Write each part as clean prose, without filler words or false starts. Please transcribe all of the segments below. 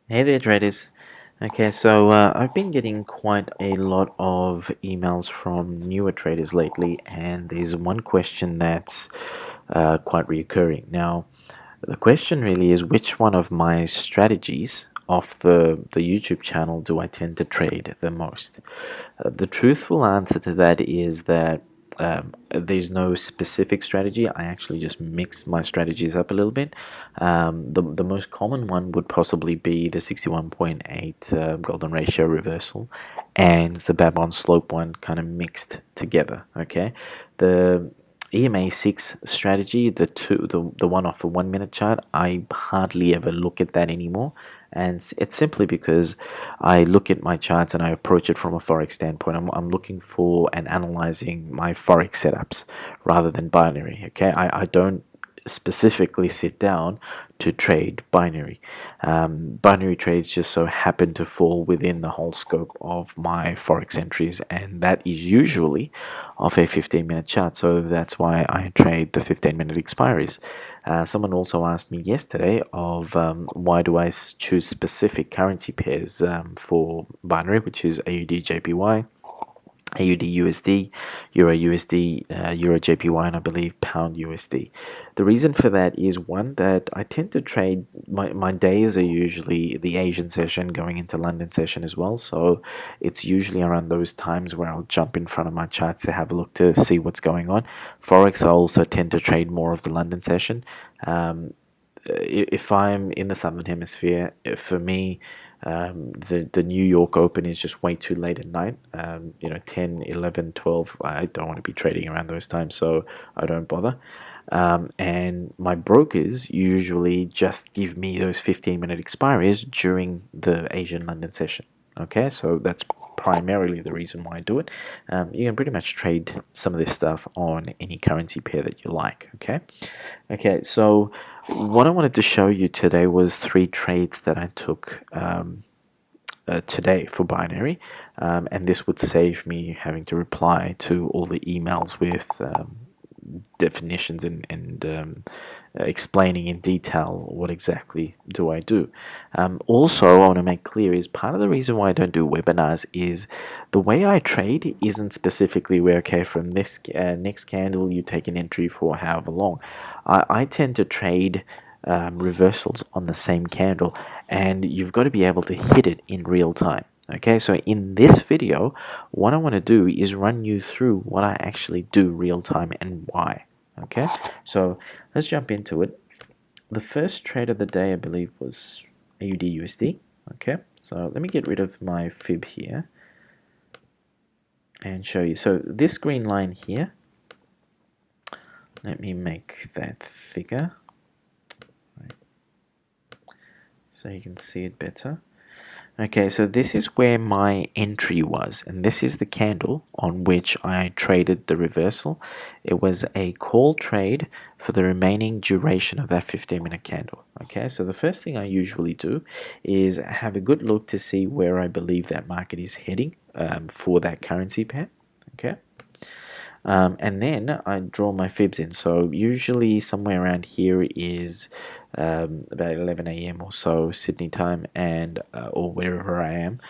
Hey there, traders. Okay, I've been getting quite a lot of emails from newer traders lately, and there's one question that's quite reoccurring. Now, the question really is which one of my strategies off the YouTube channel do I tend to trade the most? The truthful answer to that is that there's no specific strategy. I actually just mix my strategies up a little bit. The most common one would possibly be the 61.8 golden ratio reversal and the Babon slope one kind of mixed together. Okay, the EMA6 strategy, the one off a 1 minute chart, I hardly ever look at that anymore, and it's simply because I look at my charts and I approach it from a forex standpoint. I'm looking for and analyzing my forex setups rather than binary. Okay, I don't specifically sit down to trade binary. Binary trades just so happen to fall within the whole scope of my forex entries, and that is usually off a 15-minute chart. So that's why I trade the 15-minute expiries. Someone also asked me yesterday of why do I choose specific currency pairs for binary, which is AUD JPY, AUD USD, Euro USD, Euro JPY, and I believe Pound USD. The reason for that is one, that I tend to trade, my days are usually the Asian session going into London session as well. So it's usually around those times where I'll jump in front of my charts to have a look to see what's going on. Forex, I also tend to trade more of the London session. If I'm in the Southern Hemisphere, for me, the New York Open is just way too late at night. 10, 11, 12, I don't want to be trading around those times, so I don't bother. And my brokers usually just give me those 15-minute expiries during the Asian London session. Okay, so that's primarily the reason why I do it. You can pretty much trade some of this stuff on any currency pair that you like. Okay, so what I wanted to show you today was 3 trades that I took today for binary, and this would save me having to reply to all the emails with definitions and explaining in detail what exactly do I do. Also, I want to make clear is part of the reason why I don't do webinars is the way I trade isn't specifically where, okay, from this next candle you take an entry for however long. I tend to trade reversals on the same candle, and you've got to be able to hit it in real time. Okay, so in this video, what I want to do is run you through what I actually do real time and why. Okay, so let's jump into it. The first trade of the day, I believe, was AUD USD. Okay, so let me get rid of my fib here and show you. So this green line here, let me make that thicker so you can see it better. Okay, so this is where my entry was, and this is the candle on which I traded the reversal. It was a call trade for the remaining duration of that 15-minute candle. Okay, so the first thing I usually do is have a good look to see where I believe that market is heading for that currency pair. Okay. And then I draw my fibs in. So usually somewhere around here is about 11 a.m. or so Sydney time, and or wherever I am,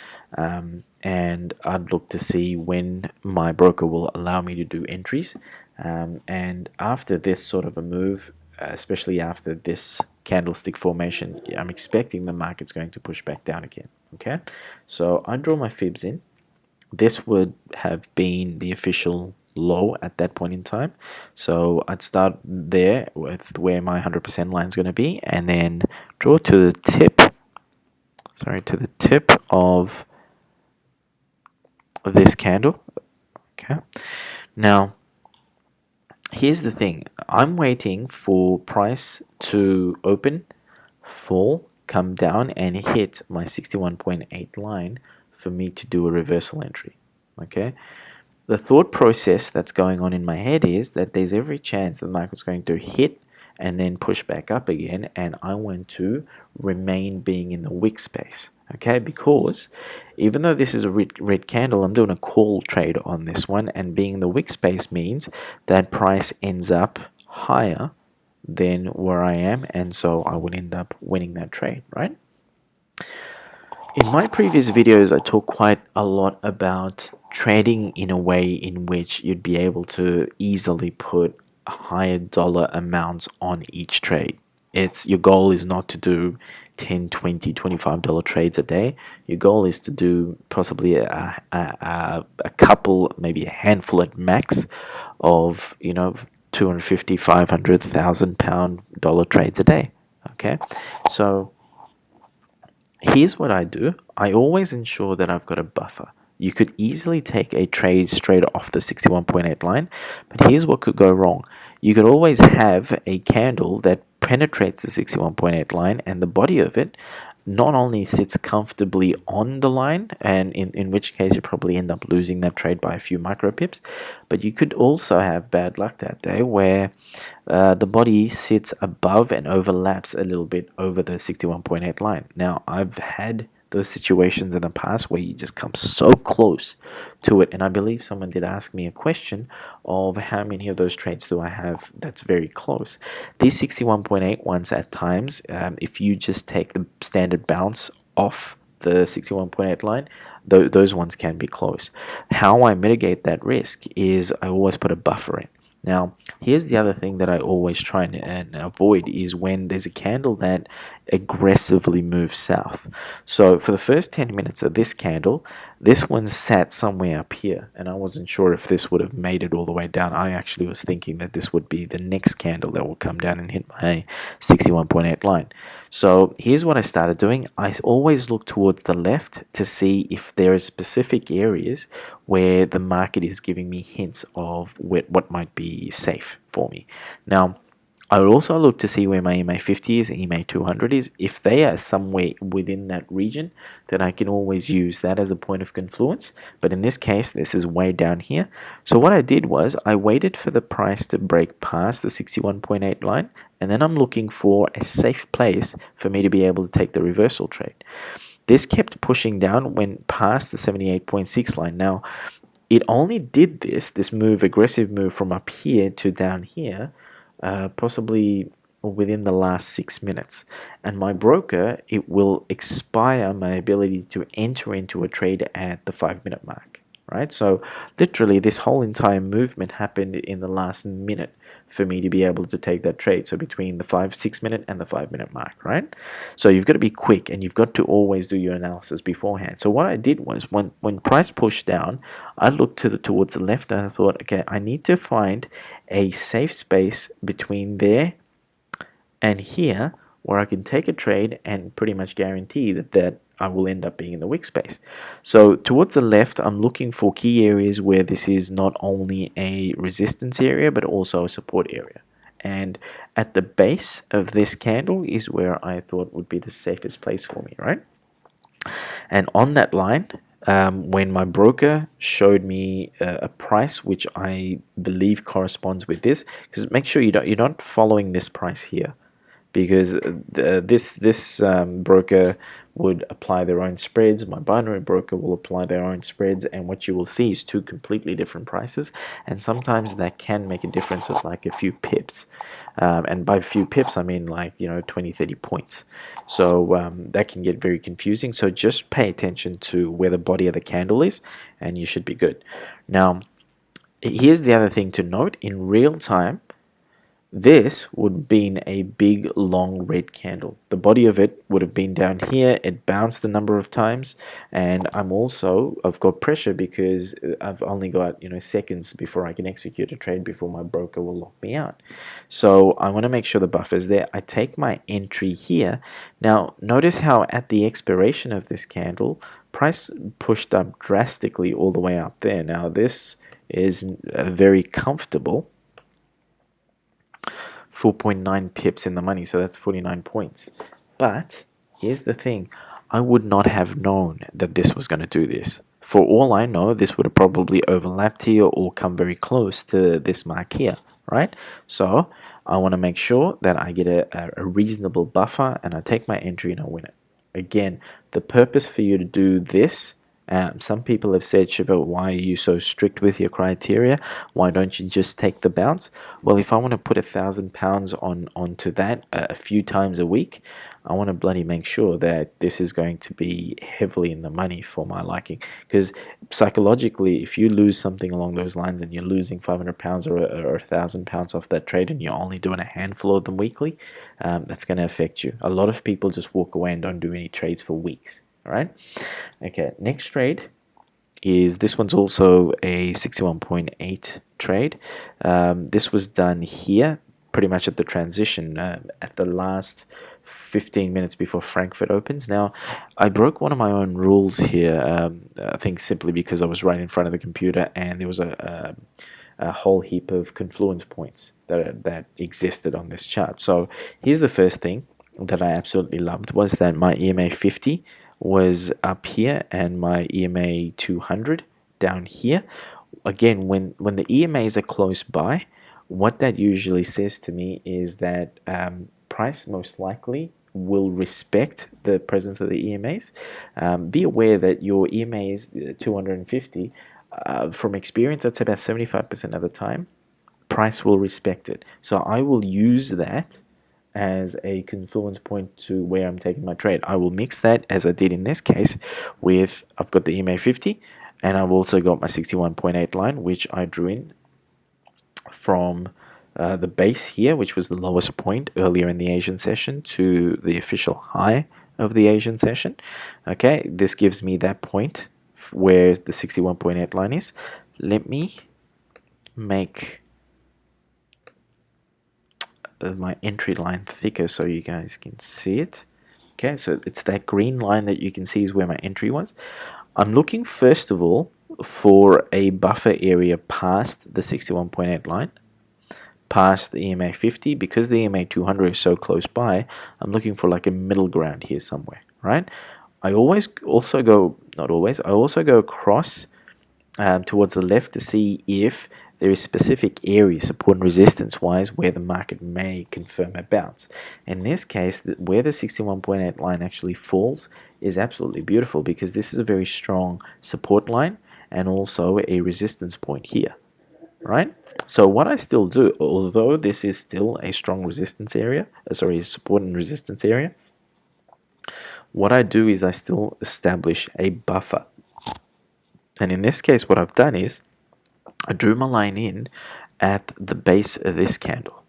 and I'd look to see when my broker will allow me to do entries. And after this sort of a move, especially after this candlestick formation, I'm expecting the market's going to push back down again. Okay, so I draw my fibs in. This would have been the official low at that point in time, so I'd start there with where my 100% line is going to be, and then draw to the tip, to the tip of this candle. Okay, now here's the thing, I'm waiting for price to open, fall, come down and hit my 61.8 line for me to do a reversal entry. Okay, the thought process that's going on in my head is that there's every chance the market's going to hit and then push back up again, and I want to remain being in the wick space. Okay, because even though this is a red candle, I'm doing a call trade on this one, and being in the wick space means that price ends up higher than where I am, and so I would end up winning that trade, right? In my previous videos, I talk quite a lot about trading in a way in which you'd be able to easily put higher dollar amounts on each trade. It's your goal is not to do 10, 20, $25 trades a day. Your goal is to do possibly a couple, maybe a handful at max of, 250, 500,000 pound dollar trades a day. Okay. So here's what I do. I always ensure that I've got a buffer. You could easily take a trade straight off the 61.8 line, but here's what could go wrong. You could always have a candle that penetrates the 61.8 line, and the body of it not only sits comfortably on the line, and in which case you probably end up losing that trade by a few micro pips, but you could also have bad luck that day where the body sits above and overlaps a little bit over the 61.8 line. Now, I've had those situations in the past where you just come so close to it, and I believe someone did ask me a question of how many of those trades do I have that's very close. These 61.8 ones at times, if you just take the standard bounce off the 61.8 line, those ones can be close. How I mitigate that risk is I always put a buffer in. Now, here's the other thing that I always try and avoid is when there's a candle that aggressively moves south. So for the first 10 minutes of this candle, this one sat somewhere up here, and I wasn't sure if this would have made it all the way down. I actually was thinking that this would be the next candle that will come down and hit my 61.8 line. So here's what I started doing. I always look towards the left to see if there are specific areas where the market is giving me hints of what might be safe for me. Now, I would also look to see where my EMA 50 is and EMA 200 is. If they are somewhere within that region, then I can always use that as a point of confluence. But in this case, this is way down here. So what I did was I waited for the price to break past the 61.8 line, and then I'm looking for a safe place for me to be able to take the reversal trade. This kept pushing down, went past the 78.6 line. Now, it only did this move, aggressive move from up here to down here, possibly within the last 6 minutes. And my broker, it will expire my ability to enter into a trade at the 5-minute mark, right? So literally this whole entire movement happened in the last minute for me to be able to take that trade. So between the 6 minute and the 5-minute mark, right? So you've got to be quick, and you've got to always do your analysis beforehand. So what I did was when price pushed down, I looked towards the left, and I thought, okay, I need to find a safe space between there and here where I can take a trade and pretty much guarantee that I will end up being in the wick space. So towards the left, I'm looking for key areas where this is not only a resistance area but also a support area. And at the base of this candle is where I thought would be the safest place for me, right? And on that line, when my broker showed me a price which I believe corresponds with this, because make sure you're not following this price here, because this broker would apply their own spreads. My binary broker will apply their own spreads, and what you will see is two completely different prices, and sometimes that can make a difference of like a few pips. And by a few pips, I mean like 20, 30 points. So that can get very confusing. So just pay attention to where the body of the candle is, and you should be good. Now, here's the other thing to note. In real time, this would have been a big long red candle. The body of it would have been down here. It bounced a number of times, and I've got pressure because I've only got seconds before I can execute a trade before my broker will lock me out. So I want to make sure the buffer's there. I take my entry here. Now notice how at the expiration of this candle, price pushed up drastically all the way up there. Now this is very comfortable. 4.9 pips in the money, so that's 49 points. But here's the thing, I would not have known that this was going to do this. For all I know, this would have probably overlapped here or come very close to this mark here, right? So I want to make sure that I get a reasonable buffer, and I take my entry and I win it. Again, the purpose for you to do this Some people have said, Shiva, why are you so strict with your criteria? Why don't you just take the bounce? Well, if I want to put £1,000 onto that a few times a week, I want to bloody make sure that this is going to be heavily in the money for my liking. Because psychologically, if you lose something along those lines and you're losing £500 or £1,000 off that trade and you're only doing a handful of them weekly, that's going to affect you. A lot of people just walk away and don't do any trades for weeks. All right. Okay. Next trade is, this one's also a 61.8 trade. This was done here pretty much at the transition, at the last 15 minutes before Frankfurt opens. Now, I broke one of my own rules here, I think simply because I was right in front of the computer and there was a whole heap of confluence points that existed on this chart. So here's the first thing that I absolutely loved, was that my EMA 50 was up here and my EMA 200 down here. Again, when the EMAs are close by, what that usually says to me is that price most likely will respect the presence of the EMAs. Be aware that your EMA is 250. From experience, that's about 75% of the time, price will respect it. So I will use that as a confluence point to where I'm taking my trade. I will mix that, as I did in this case, with, I've got the EMA 50 and I've also got my 61.8 line, which I drew in from the base here, which was the lowest point earlier in the Asian session, to the official high of the Asian session. Okay, this gives me that point where the 61.8 line is. Let me make my entry line thicker so you guys can see it. Okay, so it's that green line that you can see is where my entry was. I'm looking first of all for a buffer area past the 61.8 line, past the EMA 50. Because the EMA 200 is so close by, I'm looking for like a middle ground here somewhere, right? I also go across towards the left to see if there is specific areas, support and resistance wise, where the market may confirm a bounce. In this case, where the 61.8 line actually falls is absolutely beautiful, because this is a very strong support line and also a resistance point here, right? So what I still do, although this is still a strong resistance area, support and resistance area, what I do is I still establish a buffer. And in this case, what I've done is I drew my line in at the base of this candle,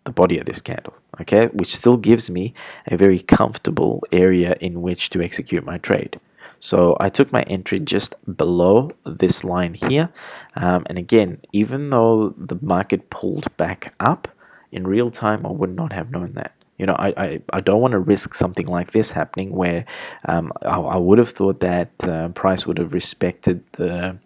the body of this candle, okay, which still gives me a very comfortable area in which to execute my trade. So I took my entry just below this line here, and again, even though the market pulled back up, in real time I would not have known that. You know, I don't want to risk something like this happening where I would have thought that price would have respected the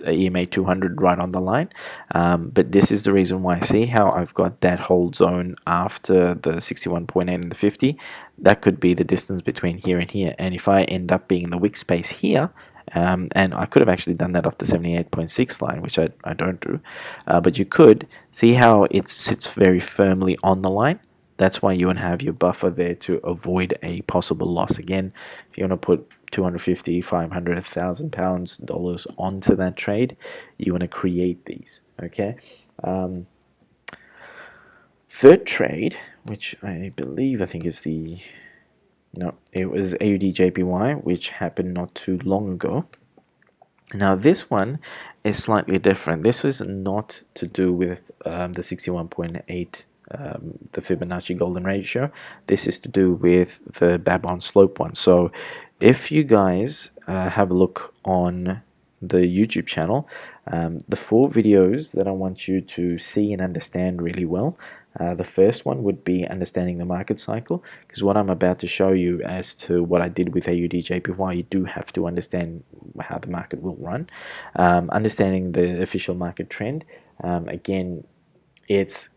EMA 200 right on the line, but this is the reason why. See how I've got that hold zone after the 61.8 and the 50. That could be the distance between here and here, and if I end up being in the wick space here, and I could have actually done that off the 78.6 line, which I don't do, but you could see how it sits very firmly on the line. That's why you want to have your buffer there to avoid a possible loss. Again, if you want to put 250, 500, £1,000 dollars onto that trade, you want to create these. Okay. Third trade, which I think is it was AUD JPY, which happened not too long ago. Now this one is slightly different. This is not to do with the 61.8. The Fibonacci golden ratio. This is to do with the Babon slope one. So if you guys have a look on the YouTube channel, the 4 videos that I want you to see and understand really well, the first one would be understanding the market cycle, because what I'm about to show you as to what I did with AUD JPY, you do have to understand how the market will run. Understanding the official market trend, again, it's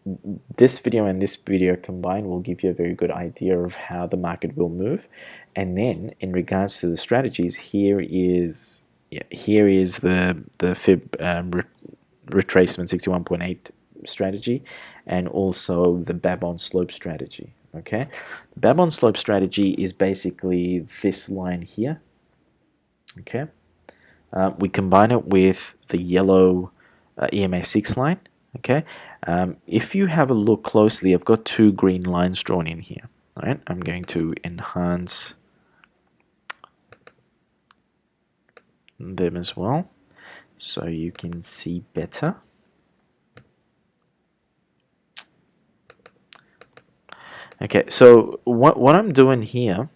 this video and this video combined will give you a very good idea of how the market will move. And then in regards to the strategies, here is the fib retracement 61.8 strategy, and also the Babon slope strategy. Okay, the Babon slope strategy is basically this line here. Okay, we combine it with the yellow EMA6 line. Okay, if you have a look closely, I've got two green lines drawn in here. All right, I'm going to enhance them as well so you can see better. Okay, so what I'm doing here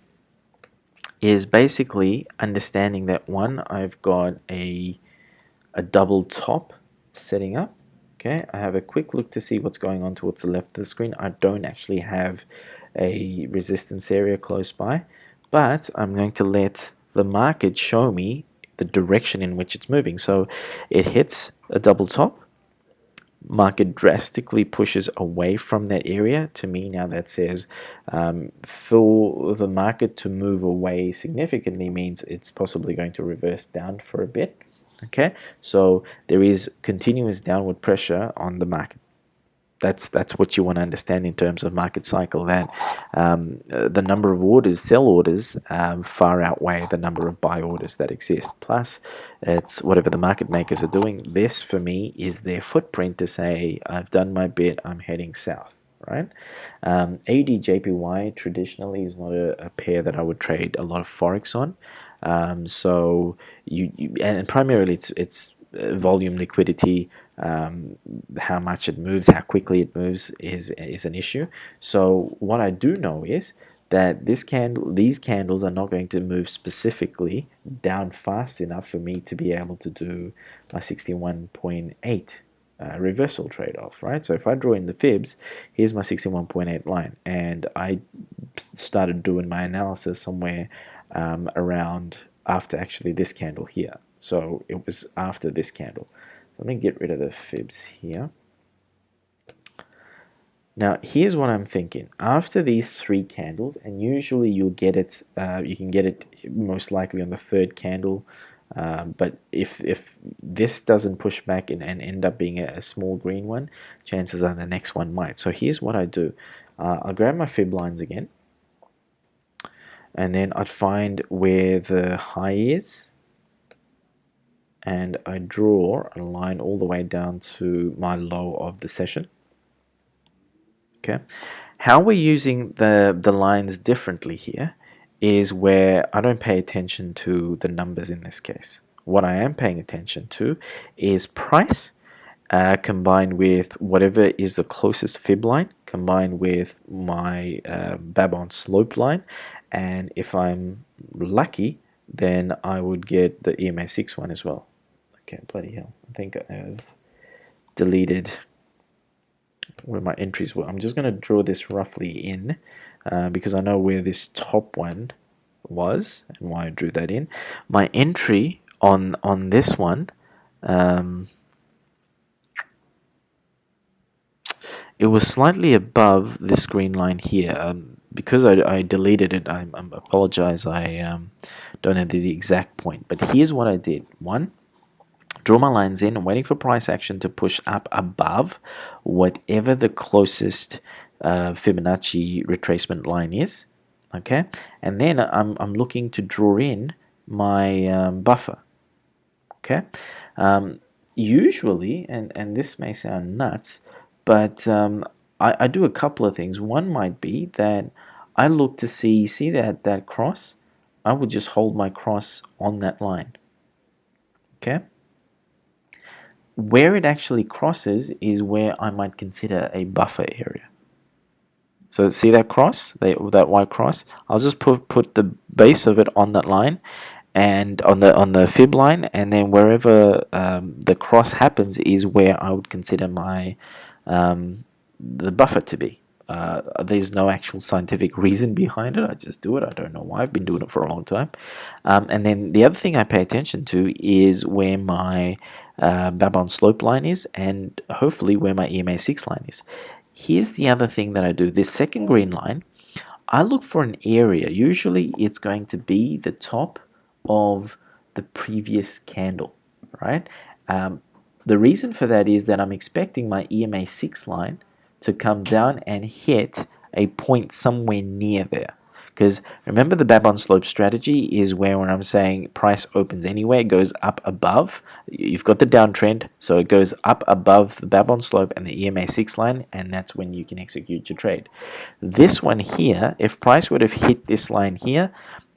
is basically understanding that one, I've got a double top setting up. Okay, I have a quick look to see what's going on towards the left of the screen. I don't actually have a resistance area close by, but I'm going to let the market show me the direction in which it's moving. So it hits a double top, market drastically pushes away from that area. To me now that says for the market to move away significantly means it's possibly going to reverse down for a bit. Okay, so there is continuous downward pressure on the market. That's what you want to understand in terms of market cycle, that the number of orders, sell orders, far outweigh the number of buy orders that exist. Plus, it's whatever the market makers are doing. This, for me, is their footprint to say, I've done my bit, I'm heading south, right? AUD-JPY traditionally is not a pair that I would trade a lot of Forex on. So and primarily it's volume, liquidity, how much it moves, how quickly it moves is an issue. So what I do know is that these candles are not going to move specifically down fast enough for me to be able to do my 61.8 reversal trade-off, right? So if I draw in the fibs, here's my 61.8 line, and I started doing my analysis somewhere around after actually this candle here. So it was after this candle. Let me get rid of the fibs here. Now here's what I'm thinking. After these three candles, and usually you'll get it, you can get it most likely on the third candle, but if this doesn't push back and end up being a small green one, chances are the next one might. So here's what I do. I'll grab my fib lines again, and then I'd find where the high is, and I draw a line all the way down to my low of the session. Okay, how we're using the lines differently here is where I don't pay attention to the numbers in this case. What I am paying attention to is price combined with whatever is the closest fib line, combined with my Babon slope line, and if I'm lucky, then I would get the EMA6 one as well. Okay, bloody hell. I think I have deleted where my entries were. I'm just going to draw this roughly in because I know where this top one was and why I drew that in. My entry on this one, it was slightly above this green line here. Because I deleted it, I apologize. I don't know the exact point, but here's what I did. One, draw my lines in, waiting for price action to push up above whatever the closest Fibonacci retracement line is. Okay, and then I'm looking to draw in my buffer. Okay, usually, and this may sound nuts, but I do a couple of things. One might be that I look to see that cross. I would just hold my cross on that line. Okay. Where it actually crosses is where I might consider a buffer area. So see that cross, that white cross? I'll just put the base of it on that line, and on the fib line, and then wherever the cross happens is where I would consider my the buffer to be. There's no actual scientific reason behind it. I just do it. I don't know why. I've been doing it for a long time. And then the other thing I pay attention to is where my Babon slope line is, and hopefully where my EMA6 line is. Here's the other thing that I do. This second green line, I look for an area. Usually it's going to be the top of the previous candle, right? The reason for that is that I'm expecting my EMA6 line to come down and hit a point somewhere near there. Because remember, the Babon slope strategy is where when I'm saying price opens anywhere, it goes up above. You've got the downtrend, so it goes up above the Babon slope and the EMA 6 line, and that's when you can execute your trade. This one here, if price would have hit this line here,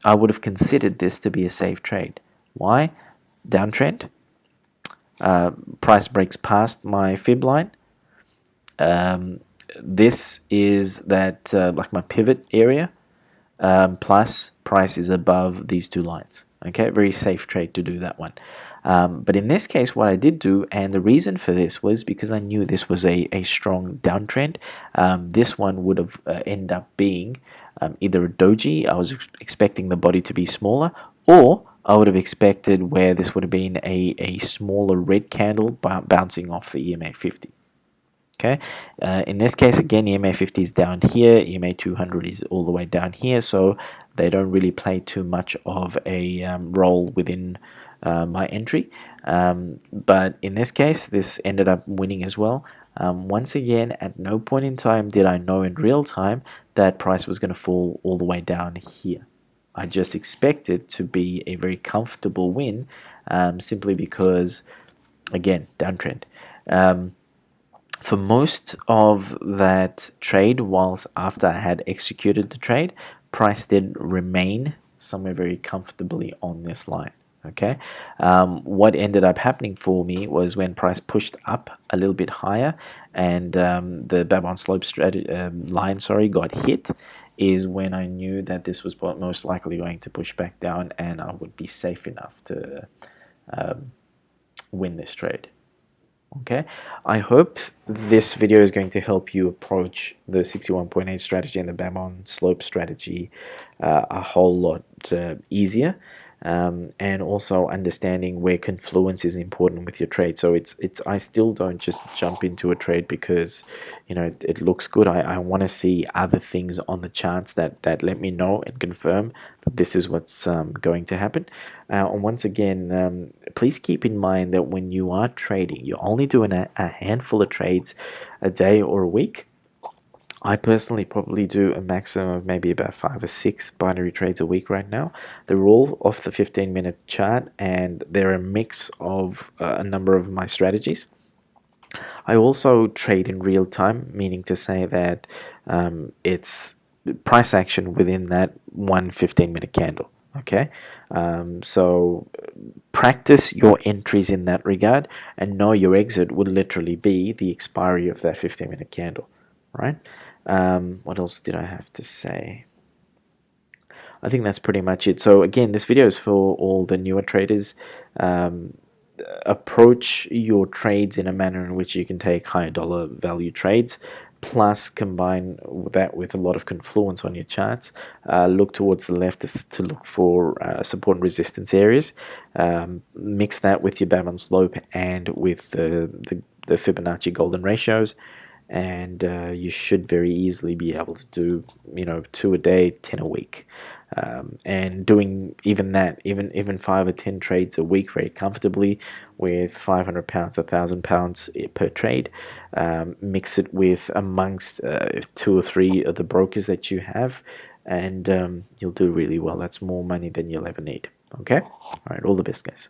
I would have considered this to be a safe trade. Why? Downtrend. Price breaks past my fib line. This is that like my pivot area, plus price is above these two lines. Okay, very safe trade to do that one. But in this case, what I did do, and the reason for this was because I knew this was a strong downtrend. This one would have ended up being either a doji. I was expecting the body to be smaller, or I would have expected where this would have been a smaller red candle bouncing off the EMA 50. Okay, in this case, again, EMA 50 is down here, EMA 200 is all the way down here, so they don't really play too much of a role within my entry. But in this case, this ended up winning as well. Once again, at no point in time did I know in real time that price was going to fall all the way down here. I just expected to be a very comfortable win, simply because, again, downtrend. For most of that trade, whilst after I had executed the trade, price did remain somewhere very comfortably on this line. Okay, what ended up happening for me was when price pushed up a little bit higher and the Babon slope line, got hit, is when I knew that this was most likely going to push back down and I would be safe enough to win this trade. Okay, I hope this video is going to help you approach the 61.8 strategy and the Babon slope strategy a whole lot easier, and also understanding where confluence is important with your trade. So I still don't just jump into a trade because it looks good. I want to see other things on the charts that let me know and confirm that this is what's going to happen. And once again, please keep in mind that when you are trading, you're only doing a handful of trades a day or a week. I personally probably do a maximum of maybe about 5 or 6 binary trades a week right now. They're all off the 15-minute chart, and they're a mix of a number of my strategies. I also trade in real time, meaning to say that it's price action within that one 15-minute candle. Okay, so practice your entries in that regard, and know your exit would literally be the expiry of that 15-minute candle, right? What else did I have to say? I think that's pretty much it. So again, this video is for all the newer traders. Approach your trades in a manner in which you can take higher dollar value trades, plus combine that with a lot of confluence on your charts. Look towards the left to look for support and resistance areas. Mix that with your Babon slope and with the Fibonacci golden ratios, and you should very easily be able to do 2 a day, 10 a week, and doing even 5 or 10 trades a week very comfortably with £500, £1,000 per trade. Mix it with amongst 2 or 3 of the brokers that you have, and you'll do really well. That's more money than you'll ever need. Okay, all right, all the best, guys.